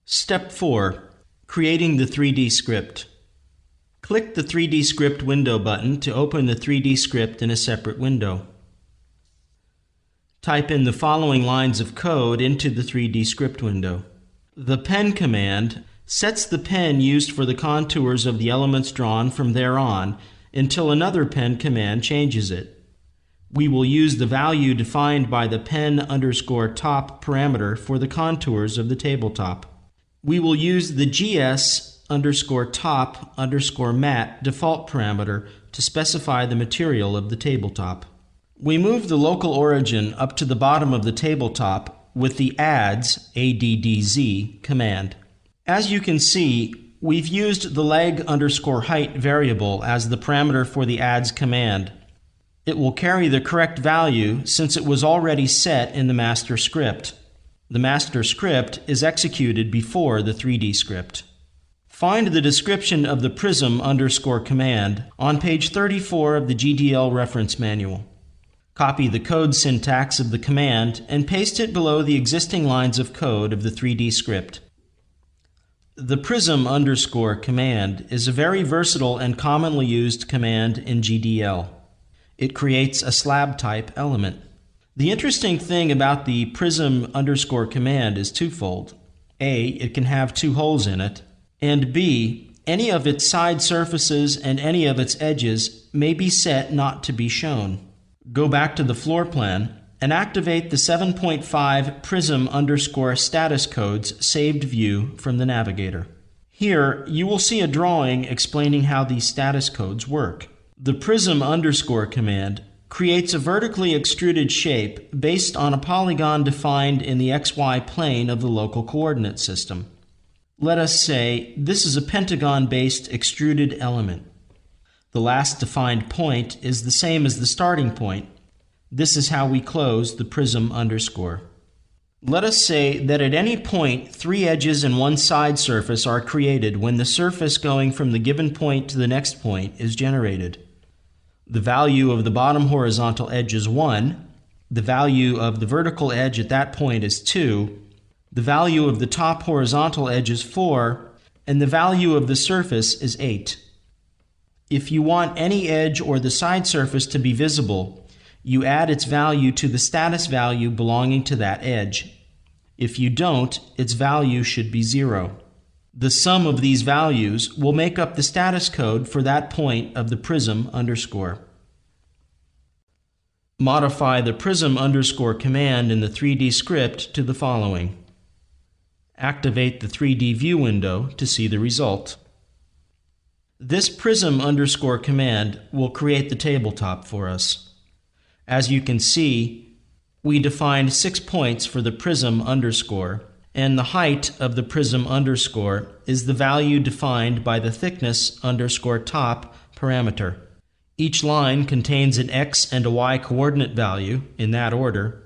Step 4. Creating the 3D script. Click the 3D script window button to open the 3D script in a separate window. Type in the following lines of code into the 3D script window. The pen command sets the pen used for the contours of the elements drawn from there on until another pen command changes it. We will use the value defined by the pen_top parameter for the contours of the tabletop. We will use the gs_top_mat default parameter to specify the material of the tabletop. We move the local origin up to the bottom of the tabletop with the adds command. As you can see, we've used the leg_height variable as the parameter for the adds command. It will carry the correct value since it was already set in the master script. The master script is executed before the 3D script. Find the description of the prism_command on page 34 of the GDL reference manual. Copy the code syntax of the command and paste it below the existing lines of code of the 3D script. The prism_command is a very versatile and commonly used command in GDL. It creates a slab type element. The interesting thing about the prism_command is twofold. A, it can have two holes in it, and B, any of its side surfaces and any of its edges may be set not to be shown. Go back to the floor plan and activate the 7.5 prism_status codes saved view from the navigator. Here, you will see a drawing explaining how these status codes work. The prism_command creates a vertically extruded shape based on a polygon defined in the XY plane of the local coordinate system. Let us say this is a pentagon-based extruded element. The last defined point is the same as the starting point. This is how we close the prism_. Let us say that at any point, three edges and one side surface are created when the surface going from the given point to the next point is generated. The value of the bottom horizontal edge is 1, the value of the vertical edge at that point is 2, the value of the top horizontal edge is 4, and the value of the surface is 8. If you want any edge or the side surface to be visible, you add its value to the status value belonging to that edge. If you don't, its value should be 0. The sum of these values will make up the status code for that point of the prism_. Modify the prism_ command in the 3D script to the following. Activate the 3D view window to see the result. This prism_ command will create the tabletop for us. As you can see, we defined 6 points for the prism_, and the height of the prism_ is the value defined by the thickness_top parameter. Each line contains an x and a y coordinate value, in that order,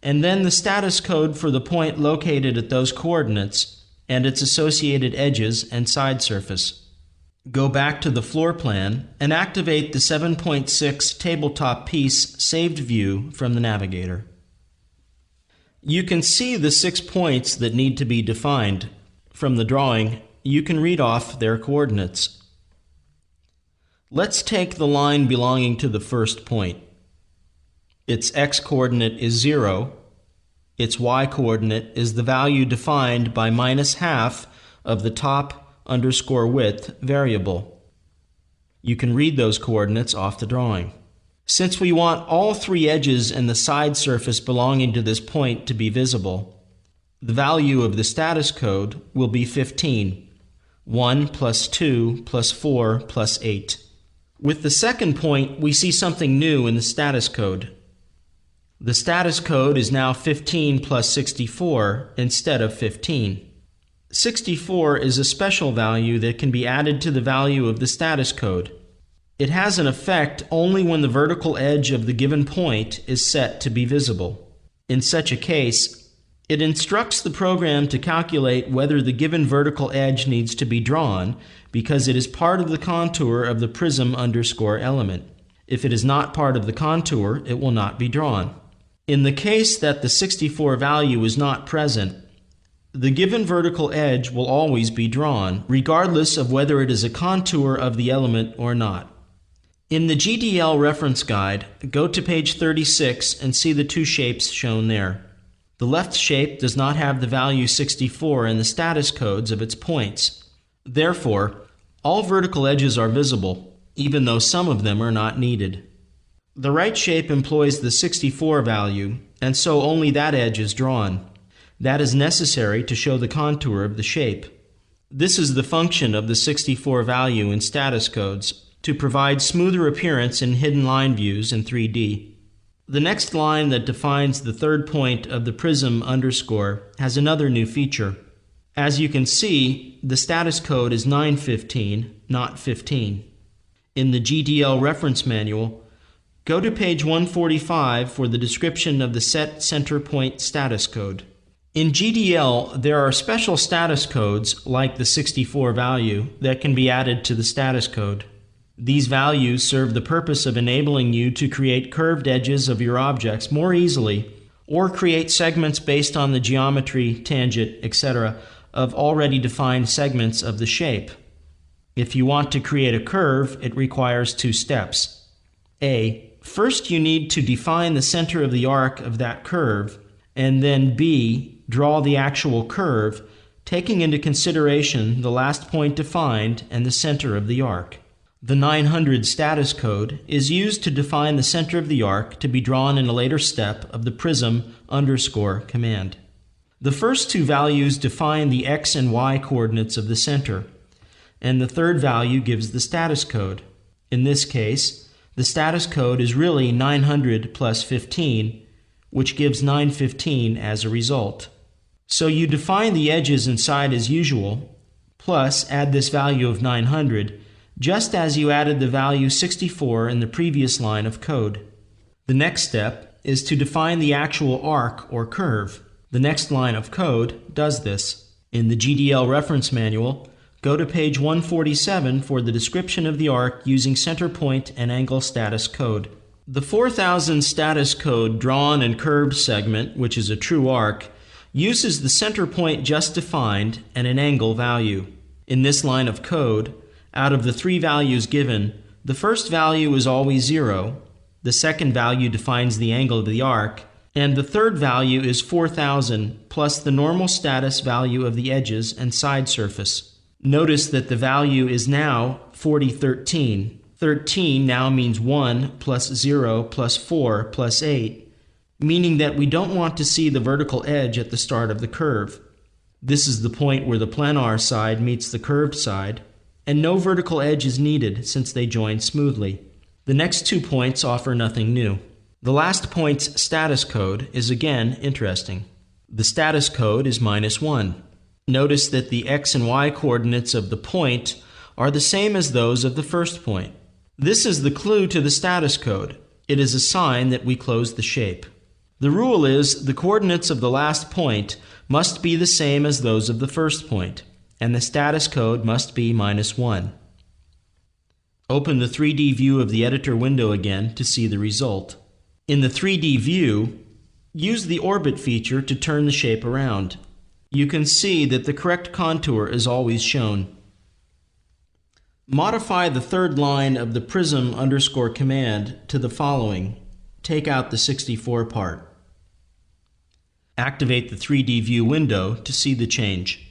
and then the status code for the point located at those coordinates and its associated edges and side surface. Go back to the floor plan and activate the 7.6 tabletop piece saved view from the navigator. You can see the 6 points that need to be defined. From the drawing, you can read off their coordinates. Let's take the line belonging to the first point. Its x-coordinate is 0. Its y-coordinate is the value defined by -half of the top_width variable. You can read those coordinates off the drawing. Since we want all 3 edges and the side surface belonging to this point to be visible, the value of the status code will be 15. 1 + 2 + 4 + 8. With the second point, we see something new in the status code. The status code is now 15 + 64 instead of 15. 64 is a special value that can be added to the value of the status code. It has an effect only when the vertical edge of the given point is set to be visible. In such a case, it instructs the program to calculate whether the given vertical edge needs to be drawn because it is part of the contour of the prism_ element. If it is not part of the contour, it will not be drawn. In the case that the 64 value is not present, The given vertical edge will always be drawn, regardless of whether it is a contour of the element or not. In the GDL reference guide, go to page 36 and see the two shapes shown there. The left shape does not have the value 64 in the status codes of its points. Therefore, all vertical edges are visible, even though some of them are not needed. The right shape employs the 64 value, and so only that edge is drawn. That is necessary to show the contour of the shape. This is the function of the 64 value in status codes, to provide smoother appearance in hidden line views in 3D. The next line that defines the third point of the prism underscore has another new feature. As you can see, the status code is 915, not 15. In the GDL reference manual, go to page 145 for the description of the set center point status code. In GDL, there are special status codes, like the 64 value, that can be added to the status code. These values serve the purpose of enabling you to create curved edges of your objects more easily, or create segments based on the geometry, tangent, etc. of already defined segments of the shape. If you want to create a curve, it requires two steps. A. First, you need to define the center of the arc of that curve, and then B. Draw the actual curve, taking into consideration the last point defined and the center of the arc. The 900 status code is used to define the center of the arc to be drawn in a later step of the prism underscore command. The first two values define the x and y coordinates of the center, and the third value gives the status code. In this case, the status code is really 900 plus 15, which gives 915 as a result. So you define the edges inside as usual, plus add this value of 900, just as you added the value 64 in the previous line of code. The next step is to define the actual arc or curve. The next line of code does this. In the GDL reference manual, go to page 147 for the description of the arc using center point and angle status code. The 4000 status code drawn and curved segment, which is a true arc, uses the center point just defined and an angle value. In this line of code, out of the three values given, the first value is always 0, the second value defines the angle of the arc, and the third value is 4000 plus the normal status value of the edges and side surface. Notice that the value is now 4013. 13 now means 1 plus 0 plus 4 plus 8, meaning that we don't want to see the vertical edge at the start of the curve. This is the point where the planar side meets the curved side, and no vertical edge is needed since they join smoothly. The next 2 points offer nothing new. The last point's status code is again interesting. The status code is -1. Notice that the x and y coordinates of the point are the same as those of the first point. This is the clue to the status code. It is a sign that we close the shape. The rule is the coordinates of the last point must be the same as those of the first point, and the status code must be -1. Open the 3D view of the editor window again to see the result. In the 3D view, use the orbit feature to turn the shape around. You can see that the correct contour is always shown. Modify the third line of the prism underscore command to the following. Take out the 64 part. Activate the 3D view window to see the change.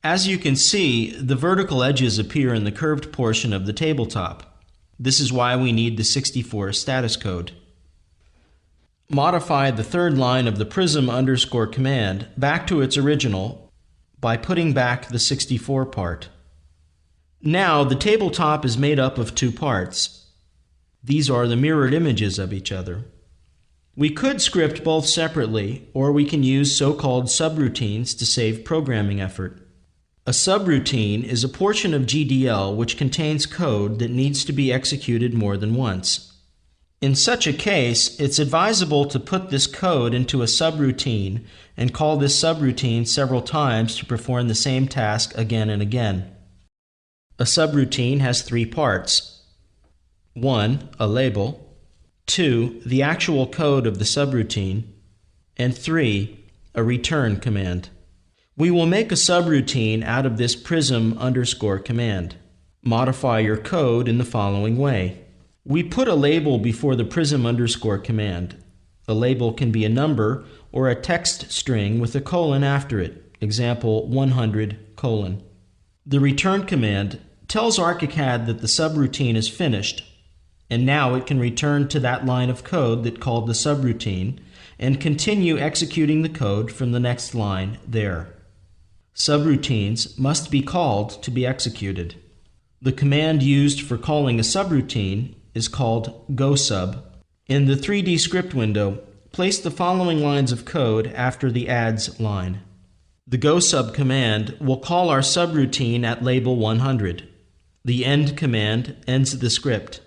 As you can see, the vertical edges appear in the curved portion of the tabletop. This is why we need the 64 status code. Modify the third line of the prism underscore command back to its original by putting back the 64 part. Now the tabletop is made up of 2 parts. These are the mirrored images of each other. We could script both separately, or we can use so-called subroutines to save programming effort. A subroutine is a portion of GDL which contains code that needs to be executed more than once. In such a case, it's advisable to put this code into a subroutine and call this subroutine several times to perform the same task again and again. A subroutine has 3 parts. 1. A label. 2. The actual code of the subroutine. And 3. a return command. We will make a subroutine out of this prism underscore command. Modify your code in the following way. We put a label before the prism underscore command. The label can be a number or a text string with a colon after it. Example 100 colon. The return command tells ArchiCAD that the subroutine is finished, and now it can return to that line of code that called the subroutine and continue executing the code from the next line there. Subroutines must be called to be executed. The command used for calling a subroutine is called goSub. In the 3D script window, place the following lines of code after the adds line. The goSub command will call our subroutine at label 100. The end command ends the script.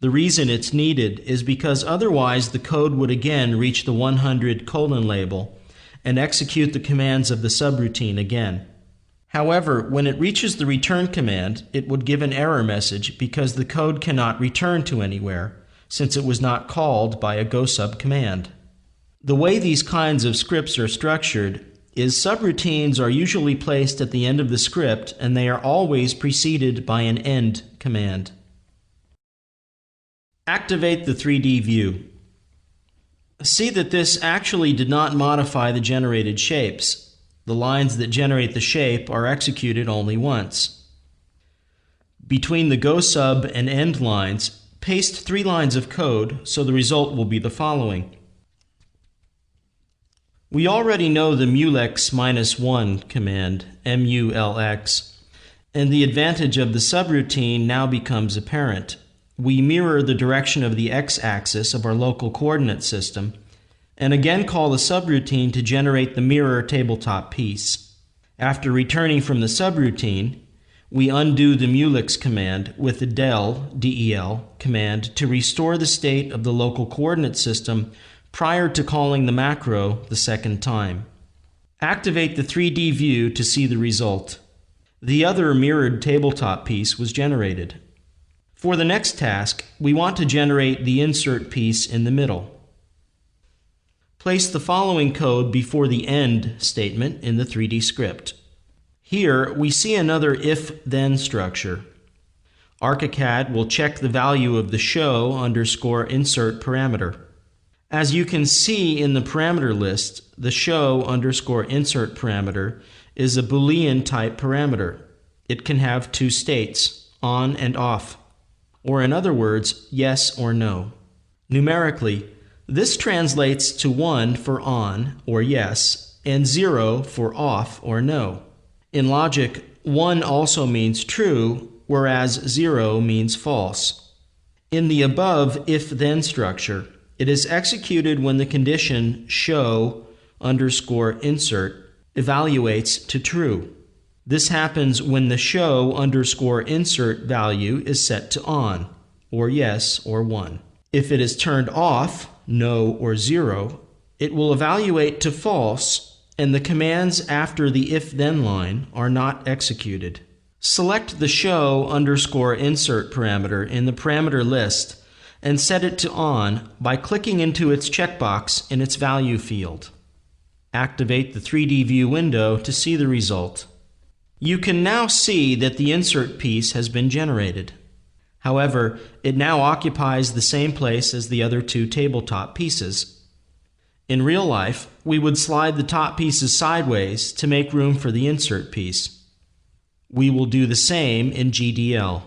The reason it's needed is because otherwise the code would again reach the 100 colon label and execute the commands of the subroutine again. However, when it reaches the return command, it would give an error message because the code cannot return to anywhere, since it was not called by a goSub command. The way these kinds of scripts are structured is subroutines are usually placed at the end of the script, and they are always preceded by an end command. Activate the 3D view. See that this actually did not modify the generated shapes. The lines that generate the shape are executed only once. Between the goSub and end lines, paste 3 lines of code so the result will be the following. We already know the mulx -1 command, mulx, and the advantage of the subroutine now becomes apparent. We mirror the direction of the x-axis of our local coordinate system, and again call the subroutine to generate the mirror tabletop piece. After returning from the subroutine, we undo the mulx command with the del command to restore the state of the local coordinate system prior to calling the macro the second time. Activate the 3D view to see the result. The other mirrored tabletop piece was generated. For the next task, we want to generate the insert piece in the middle. Place the following code before the end statement in the 3D script. Here, we see another if-then structure. ArchiCAD will check the value of the show underscore insert parameter. As you can see in the parameter list, the show underscore insert parameter is a Boolean type parameter. It can have 2 states, on and off, or in other words, yes or no. Numerically, this translates to 1 for on or yes, and 0 for off or no. In logic, 1 also means true, whereas 0 means false. In the above if-then structure, it is executed when the condition show underscore insert evaluates to true. This happens when the show underscore insert value is set to on, or yes, or 1. If it is turned off, no or 0, it will evaluate to false, and the commands after the if-then line are not executed. Select the show underscore insert parameter in the parameter list and set it to on by clicking into its checkbox in its value field. Activate the 3D view window to see the result. You can now see that the insert piece has been generated. However, it now occupies the same place as the other 2 tabletop pieces. In real life, we would slide the top pieces sideways to make room for the insert piece. We will do the same in GDL.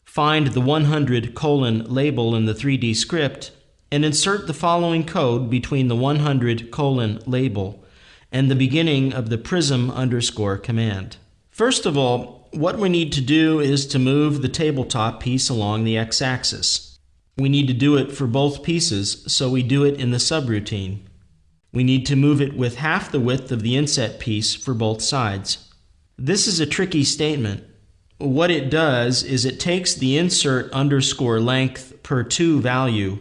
Find the 100 colon label in the 3D script and insert the following code between the 100 colon label and the beginning of the prism underscore command. First of all, what we need to do is to move the tabletop piece along the x-axis. We need to do it for both pieces, so we do it in the subroutine. We need to move it with half the width of the inset piece for both sides. This is a tricky statement. What it does is it takes the insert underscore length per 2 value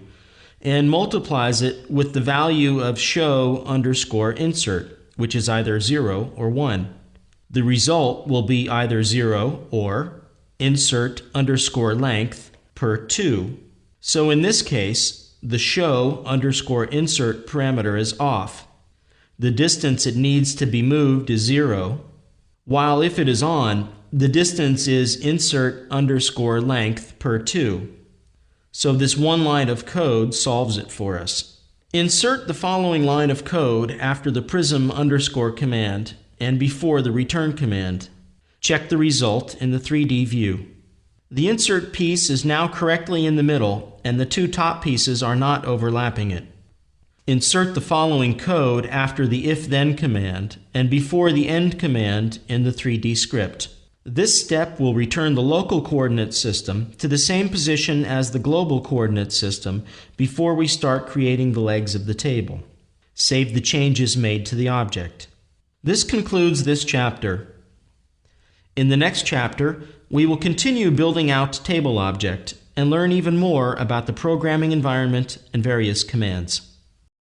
and multiplies it with the value of show underscore insert, which is either 0 or 1. The result will be either 0 or insert underscore length per 2. So in this case, the show underscore insert parameter is off. the distance it needs to be moved is 0, while if it is on, the distance is insert underscore length per 2. So this one line of code solves it for us. Insert the following line of code after the prism underscore command and before the return command. Check the result in the 3D view. The insert piece is now correctly in the middle, and the two top pieces are not overlapping it. Insert the following code after the if-then command and before the end command in the 3D script. This step will return the local coordinate system to the same position as the global coordinate system before we start creating the legs of the table. Save the changes made to the object. This concludes this chapter. In the next chapter, we will continue building out TableObject and learn even more about the programming environment and various commands.